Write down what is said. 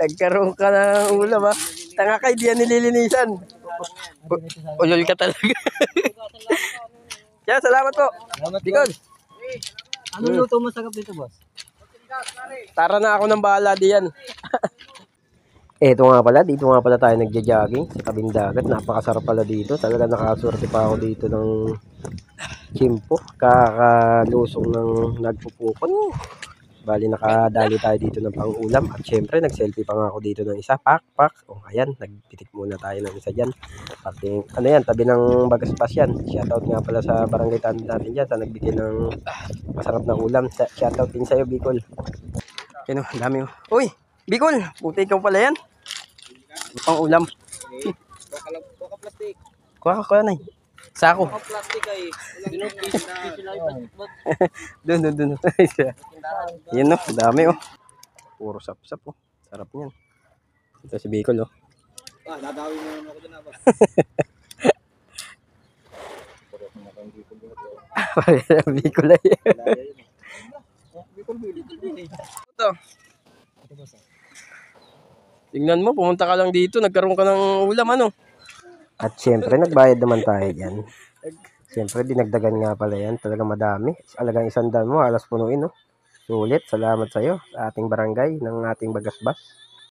Nagkaroon ka ng ulam ha. Tanga kay di yan nililinisan. Ulol ka talaga. Kaya salamat po. Bicol. Anong luto mo sagap dito, boss? Tara na ako ng bahala diyan. Eto nga pala, dito nga pala tayo nagja-jogging sa tabing dagat. Napakasarap pala dito. Talaga nakaswerte pa ako dito ng chimpo. Kakalusong ng nagpupukon. Bali nakadali tayo dito ng pang-ulam. At syempre nag-selfie pa nga ako dito ng isa. Pak. O ayan, nagpitik muna tayo ng isa dyan. Pati, ano yan, tabi ng Bagaspas yan. Shoutout nga pala sa barangay natin dyan sa nagbigay ng masarap na ulam. Shoutout din sa'yo, Bicol. Yan o, dami o. Uy, Bicol, puti ikaw pala yan. Pang ulam. Baka plastic. Kuha ka na eh. Sako. Baka plastic ay. Doon. Yan no, dami oh. Puro sap-sap oh. Sarap niyan. Ito si Bicol oh. Dadawin mo naman ako dyan ba? Bicol ay. Ito. Tingnan mo, pumunta ka lang dito, nagkaroon ka ng ulam ano. At syempre, nagbayad naman tayo dyan. Syempre, dinagdagan nga pala yan. Talaga madami. Alagang 100 mo, alas punuin, no? Sulit. Salamat sa'yo sa ating barangay ng ating Bagasbas.